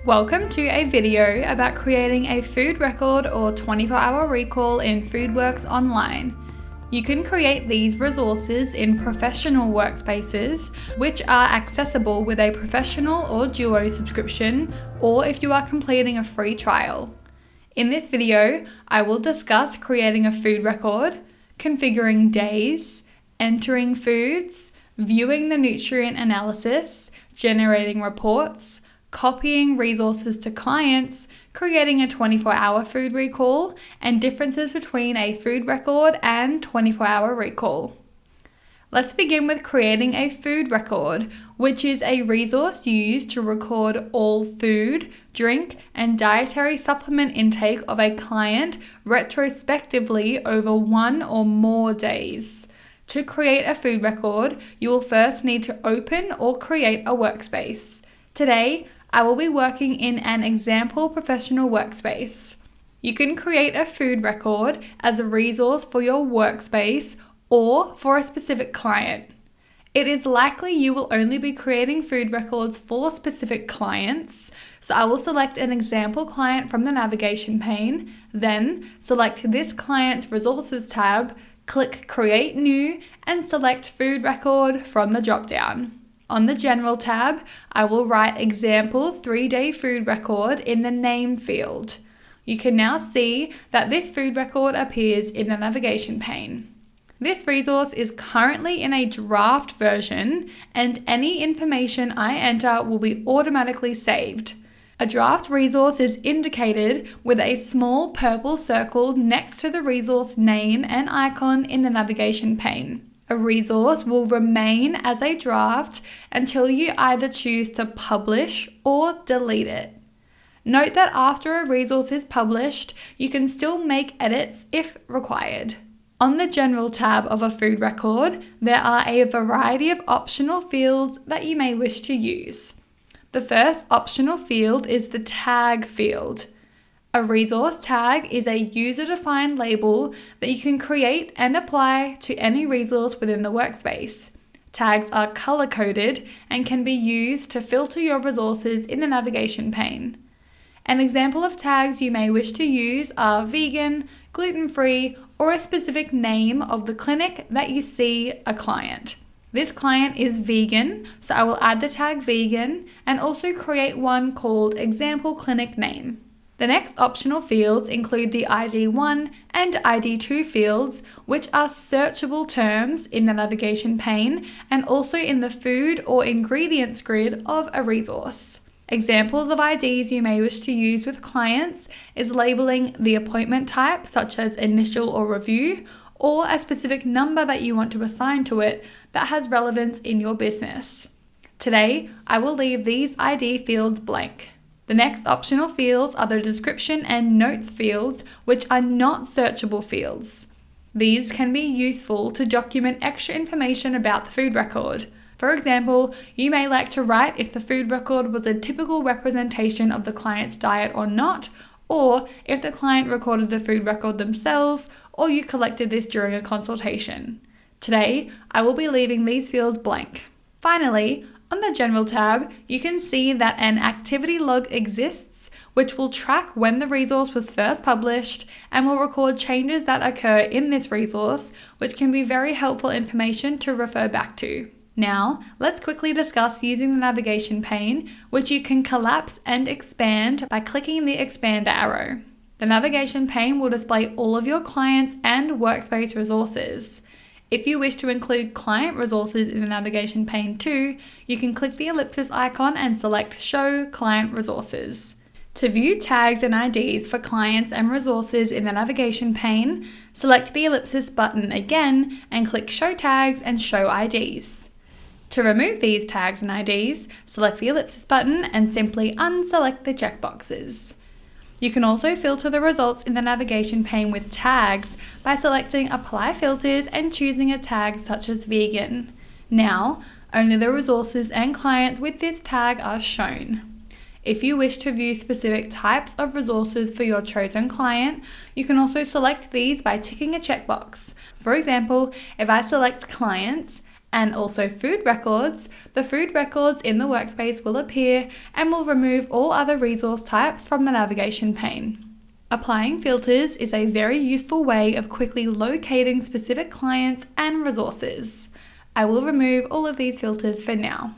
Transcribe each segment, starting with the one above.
Welcome to a video about creating a food record or 24-hour recall in Foodworks Online. You can create these resources in professional workspaces, which are accessible with a professional or duo subscription, or if you are completing a free trial. In this video, I will discuss creating a food record, configuring days, entering foods, viewing the nutrient analysis, generating reports, copying resources to clients, creating a 24-hour food recall, and differences between a food record and 24-hour recall. Let's begin with creating a food record, which is a resource used to record all food, drink, and dietary supplement intake of a client retrospectively over one or more days. To create a food record, you will first need to open or create a workspace. Today, I will be working in an example professional workspace. You can create a food record as a resource for your workspace or for a specific client. It is likely you will only be creating food records for specific clients, so I will select an example client from the navigation pane, then select this client's resources tab, click Create New, and select Food Record from the drop-down. On the General tab, I will write Example 3-Day Food Record in the Name field. You can now see that this food record appears in the navigation pane. This resource is currently in a draft version, and any information I enter will be automatically saved. A draft resource is indicated with a small purple circle next to the resource name and icon in the navigation pane. A resource will remain as a draft until you either choose to publish or delete it. Note that after a resource is published, you can still make edits if required. On the General tab of a food record, there are a variety of optional fields that you may wish to use. The first optional field is the tag field. A resource tag is a user-defined label that you can create and apply to any resource within the workspace. Tags are color-coded and can be used to filter your resources in the navigation pane. An example of tags you may wish to use are vegan, gluten-free, or a specific name of the clinic that you see a client. This client is vegan, so I will add the tag vegan and also create one called example clinic name. The next optional fields include the ID1 and ID2 fields, which are searchable terms in the navigation pane and also in the food or ingredients grid of a resource. Examples of IDs you may wish to use with clients is labeling the appointment type, such as initial or review, or a specific number that you want to assign to it that has relevance in your business. Today, I will leave these ID fields blank. The next optional fields are the description and notes fields, which are not searchable fields. These can be useful to document extra information about the food record. For example, you may like to write if the food record was a typical representation of the client's diet or not, or if the client recorded the food record themselves, or you collected this during a consultation. Today, I will be leaving these fields blank. Finally, on the General tab, you can see that an activity log exists, which will track when the resource was first published and will record changes that occur in this resource, which can be very helpful information to refer back to. Now, let's quickly discuss using the navigation pane, which you can collapse and expand by clicking the expand arrow. The navigation pane will display all of your clients and workspace resources. If you wish to include client resources in the navigation pane too, you can click the ellipsis icon and select Show Client Resources. To view tags and IDs for clients and resources in the navigation pane, select the ellipsis button again and click Show Tags and Show IDs. To remove these tags and IDs, select the ellipsis button and simply unselect the checkboxes. You can also filter the results in the navigation pane with tags by selecting Apply Filters and choosing a tag such as vegan. Now, only the resources and clients with this tag are shown. If you wish to view specific types of resources for your chosen client, you can also select these by ticking a checkbox. For example, if I select Clients and also food records, the food records in the workspace will appear and will remove all other resource types from the navigation pane. Applying filters is a very useful way of quickly locating specific clients and resources. I will remove all of these filters for now.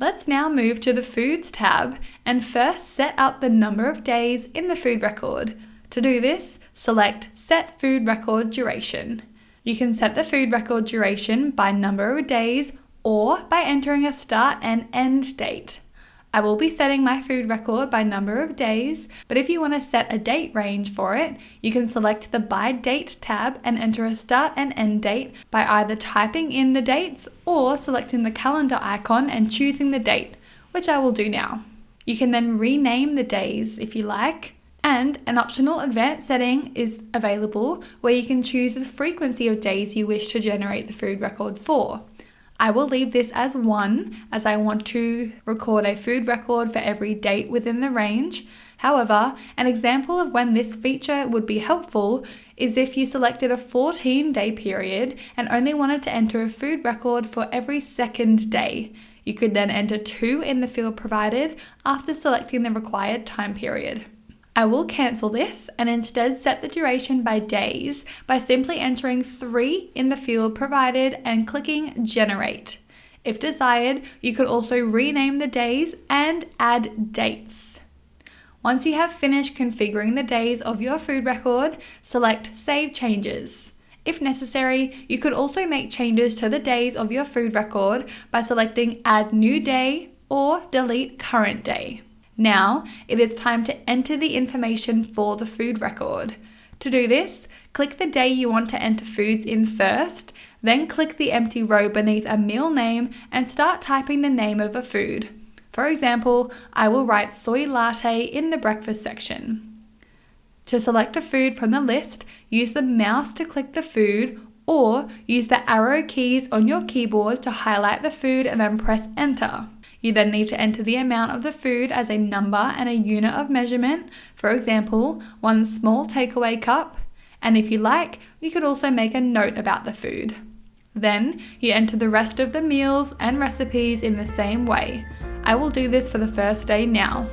Let's now move to the Foods tab and first set up the number of days in the food record. To do this, select Set Food Record Duration. You can set the food record duration by number of days or by entering a start and end date. I will be setting my food record by number of days, but if you want to set a date range for it, you can select the By Date tab and enter a start and end date by either typing in the dates or selecting the calendar icon and choosing the date, which I will do now. You can then rename the days if you like, and an optional advanced setting is available where you can choose the frequency of days you wish to generate the food record for. I will leave this as 1 as I want to record a food record for every date within the range. However, an example of when this feature would be helpful is if you selected a 14-day period and only wanted to enter a food record for every second day. You could then enter 2 in the field provided after selecting the required time period. I will cancel this and instead set the duration by days by simply entering 3 in the field provided and clicking Generate. If desired, you could also rename the days and add dates. Once you have finished configuring the days of your food record, select Save Changes. If necessary, you could also make changes to the days of your food record by selecting Add New Day or Delete Current Day. Now, it is time to enter the information for the food record. To do this, click the day you want to enter foods in first, then click the empty row beneath a meal name and start typing the name of a food. For example, I will write soy latte in the breakfast section. To select a food from the list, use the mouse to click the food or use the arrow keys on your keyboard to highlight the food and then press Enter. You then need to enter the amount of the food as a number and a unit of measurement, for example, 1 small takeaway cup, and if you like, you could also make a note about the food. Then, you enter the rest of the meals and recipes in the same way. I will do this for the first day now.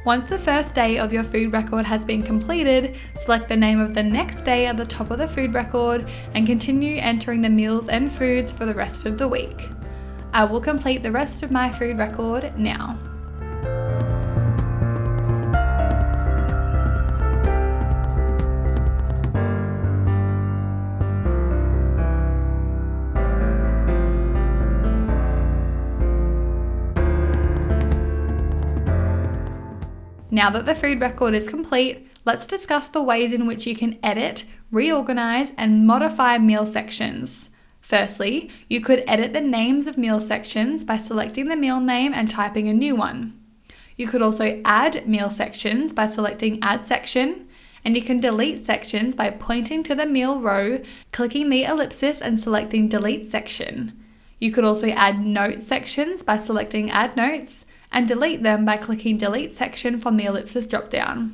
Once the first day of your food record has been completed, select the name of the next day at the top of the food record and continue entering the meals and foods for the rest of the week. I will complete the rest of my food record now. Now that the food record is complete, let's discuss the ways in which you can edit, reorganize, and modify meal sections. Firstly, you could edit the names of meal sections by selecting the meal name and typing a new one. You could also add meal sections by selecting Add Section, and you can delete sections by pointing to the meal row, clicking the ellipsis and selecting Delete Section. You could also add note sections by selecting Add Notes, and delete them by clicking Delete Section from the ellipsis dropdown.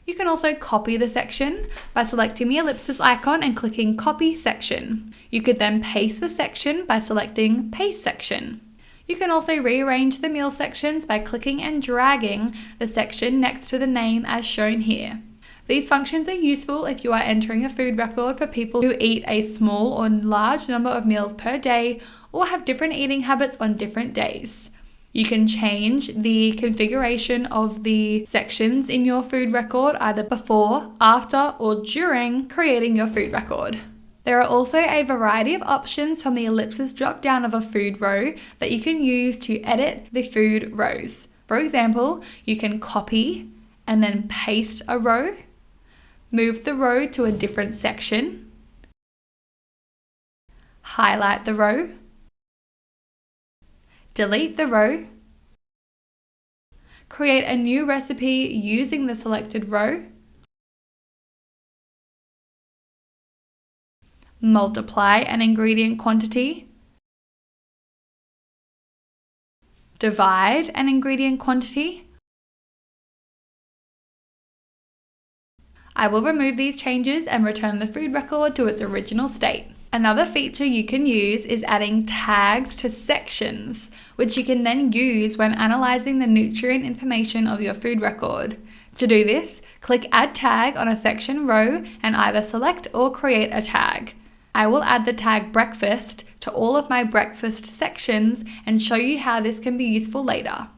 You can also copy the section by selecting the ellipsis icon and clicking Copy Section. You could then paste the section by selecting Paste Section. You can also rearrange the meal sections by clicking and dragging the section next to the name as shown here. These functions are useful if you are entering a food record for people who eat a small or large number of meals per day or have different eating habits on different days. You can change the configuration of the sections in your food record either before, after, or during creating your food record. There are also a variety of options from the ellipsis drop-down of a food row that you can use to edit the food rows. For example, you can copy and then paste a row, move the row to a different section, highlight the row, delete the row, create a new recipe using the selected row, multiply an ingredient quantity, divide an ingredient quantity, I will remove these changes and return the food record to its original state. Another feature you can use is adding tags to sections, which you can then use when analyzing the nutrient information of your food record. To do this, click Add Tag on a section row and either select or create a tag. I will add the tag breakfast to all of my breakfast sections and show you how this can be useful later.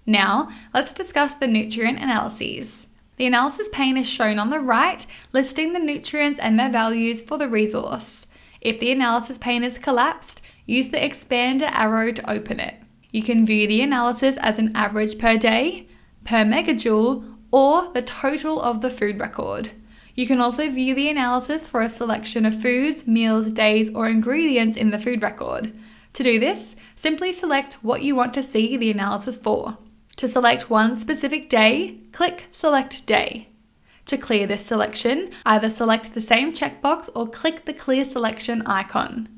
Now, let's discuss the nutrient analyses. The analysis pane is shown on the right, listing the nutrients and their values for the resource. If the analysis pane is collapsed, use the expander arrow to open it. You can view the analysis as an average per day, per megajoule, or the total of the food record. You can also view the analysis for a selection of foods, meals, days, or ingredients in the food record. To do this, simply select what you want to see the analysis for. To select one specific day, click Select Day. To clear this selection, either select the same checkbox or click the Clear Selection icon.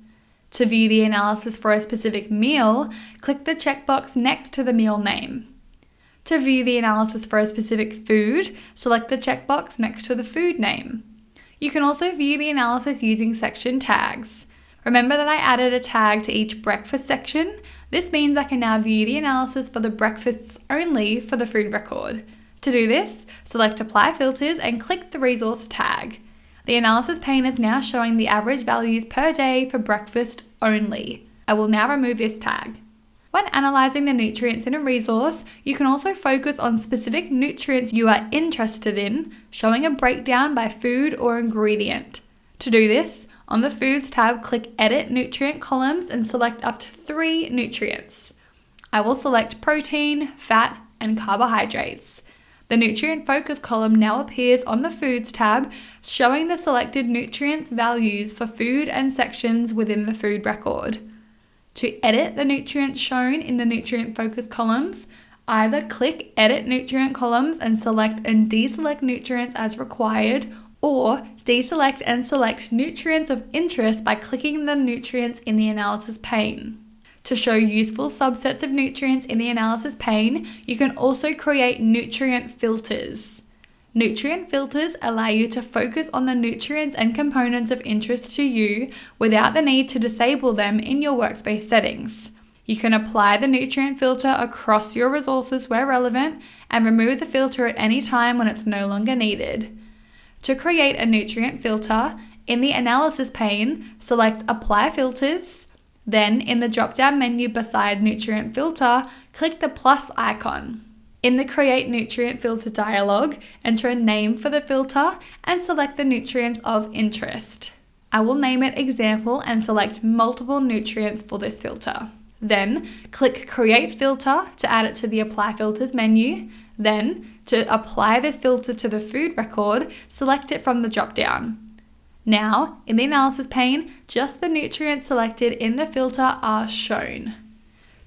To view the analysis for a specific meal, click the checkbox next to the meal name. To view the analysis for a specific food, select the checkbox next to the food name. You can also view the analysis using section tags. Remember that I added a tag to each breakfast section? This means I can now view the analysis for the breakfasts only for the food record. To do this, select Apply Filters and click the resource tag. The analysis pane is now showing the average values per day for breakfast only. I will now remove this tag. When analysing the nutrients in a resource, you can also focus on specific nutrients you are interested in, showing a breakdown by food or ingredient. To do this, on the Foods tab, click Edit Nutrient Columns and select up to 3 nutrients. I will select protein, fat, and carbohydrates. The Nutrient Focus column now appears on the Foods tab, showing the selected nutrients values for food and sections within the food record. To edit the nutrients shown in the Nutrient Focus columns, either click Edit Nutrient Columns and select and deselect nutrients as required, or deselect and select nutrients of interest by clicking the nutrients in the analysis pane. To show useful subsets of nutrients in the analysis pane, you can also create nutrient filters. Nutrient filters allow you to focus on the nutrients and components of interest to you without the need to disable them in your workspace settings. You can apply the nutrient filter across your resources where relevant and remove the filter at any time when it's no longer needed. To create a nutrient filter, in the analysis pane, select Apply Filters. Then, in the drop-down menu beside Nutrient Filter, click the plus icon. In the Create Nutrient Filter dialog, enter a name for the filter and select the nutrients of interest. I will name it Example and select multiple nutrients for this filter. Then, click Create Filter to add it to the Apply Filters menu. Then, to apply this filter to the food record, select it from the drop-down. Now, in the analysis pane, just the nutrients selected in the filter are shown.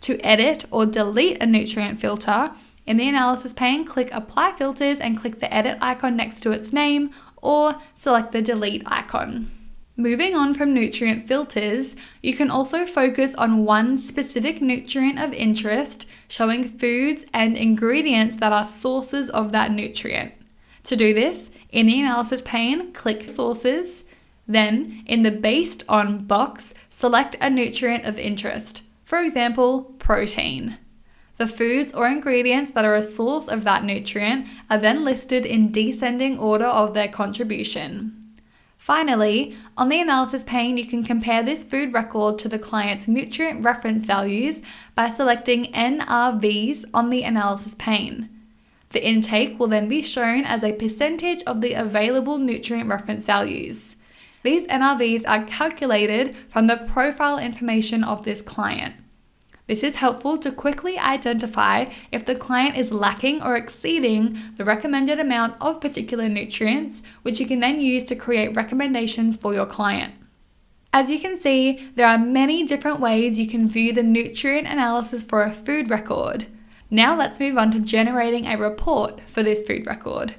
To edit or delete a nutrient filter, in the analysis pane, click Apply Filters and click the edit icon next to its name, or select the delete icon. Moving on from nutrient filters, you can also focus on one specific nutrient of interest, showing foods and ingredients that are sources of that nutrient. To do this, in the analysis pane, click Sources. Then, in the Based On box, select a nutrient of interest, for example, protein. The foods or ingredients that are a source of that nutrient are then listed in descending order of their contribution. Finally, on the analysis pane, you can compare this food record to the client's nutrient reference values by selecting NRVs on the analysis pane. The intake will then be shown as a percentage of the available nutrient reference values. These NRVs are calculated from the profile information of this client. This is helpful to quickly identify if the client is lacking or exceeding the recommended amounts of particular nutrients, which you can then use to create recommendations for your client. As you can see, there are many different ways you can view the nutrient analysis for a food record. Now let's move on to generating a report for this food record.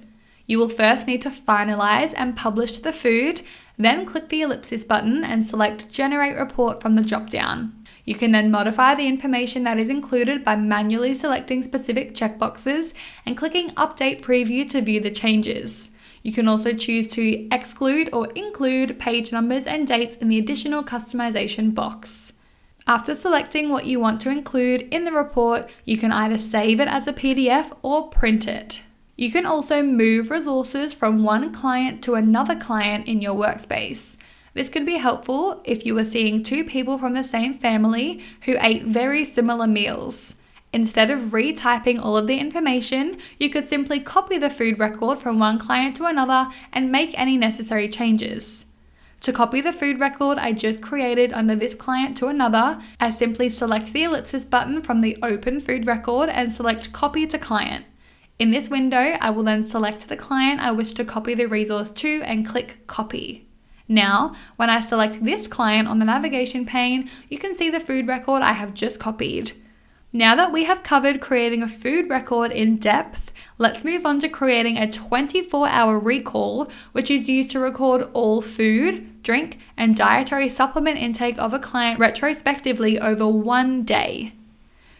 You will first need to finalize and publish the food, then click the ellipsis button and select Generate Report from the drop-down. You can then modify the information that is included by manually selecting specific checkboxes and clicking Update Preview to view the changes. You can also choose to exclude or include page numbers and dates in the additional customization box. After selecting what you want to include in the report, you can either save it as a PDF or print it. You can also move resources from one client to another client in your workspace. This could be helpful if you are seeing two people from the same family who ate very similar meals. Instead of retyping all of the information, you could simply copy the food record from one client to another and make any necessary changes. To copy the food record I just created under this client to another, I simply select the ellipsis button from the open food record and select Copy to Client. In this window, I will then select the client I wish to copy the resource to and click Copy. Now, when I select this client on the navigation pane, you can see the food record I have just copied. Now that we have covered creating a food record in depth, let's move on to creating a 24-hour recall, which is used to record all food, drink, and dietary supplement intake of a client retrospectively over one day.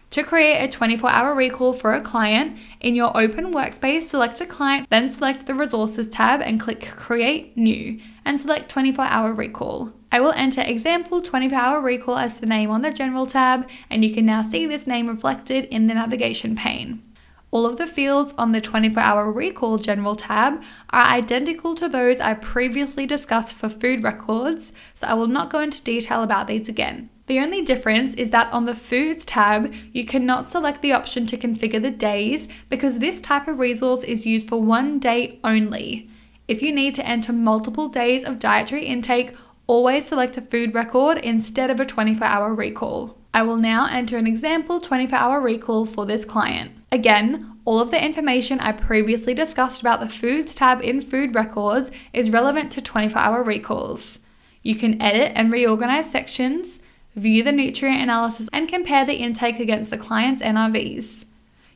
To create a 24-hour recall for a client, in your open workspace, select a client, then select the Resources tab and click Create New, and select 24-hour recall. I will enter example 24-hour recall as the name on the General tab, and you can now see this name reflected in the navigation pane. All of the fields on the 24-hour recall General tab are identical to those I previously discussed for food records, so I will not go into detail about these again. The only difference is that on the Foods tab, you cannot select the option to configure the days because this type of resource is used for one day only. If you need to enter multiple days of dietary intake, always select a food record instead of a 24-hour recall. I will now enter an example 24-hour recall for this client. Again, all of the information I previously discussed about the Foods tab in Food Records is relevant to 24-hour recalls. You can edit and reorganize sections, view the nutrient analysis, and compare the intake against the client's NRVs.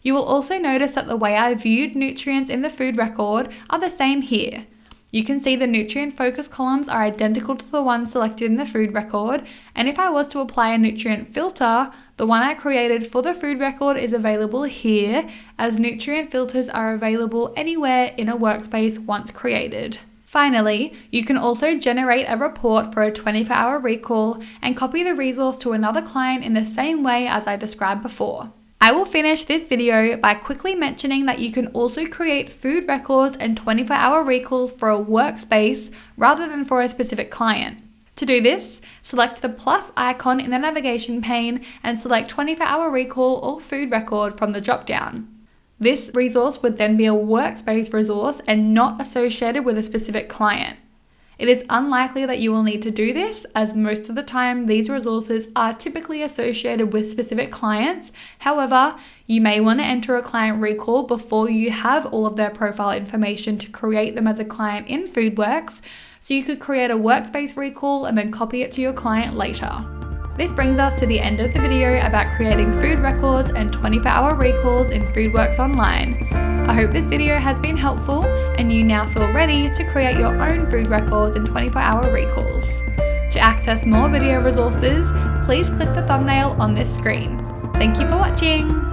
You will also notice that the way I viewed nutrients in the food record are the same here. You can see the nutrient focus columns are identical to the ones selected in the food record, and if I was to apply a nutrient filter, the one I created for the food record is available here, as nutrient filters are available anywhere in a workspace once created. Finally, you can also generate a report for a 24-hour recall and copy the resource to another client in the same way as I described before. I will finish this video by quickly mentioning that you can also create food records and 24-hour recalls for a workspace rather than for a specific client. To do this, select the plus icon in the navigation pane and select 24-hour recall or food record from the drop-down. This resource would then be a workspace resource and not associated with a specific client. It is unlikely that you will need to do this, as most of the time these resources are typically associated with specific clients. However, you may want to enter a client recall before you have all of their profile information to create them as a client in Foodworks, so you could create a workspace recall and then copy it to your client later. This brings us to the end of the video about creating food records and 24-hour recalls in Foodworks Online. I hope this video has been helpful and you now feel ready to create your own food records and 24-hour recalls. To access more video resources, please click the thumbnail on this screen. Thank you for watching!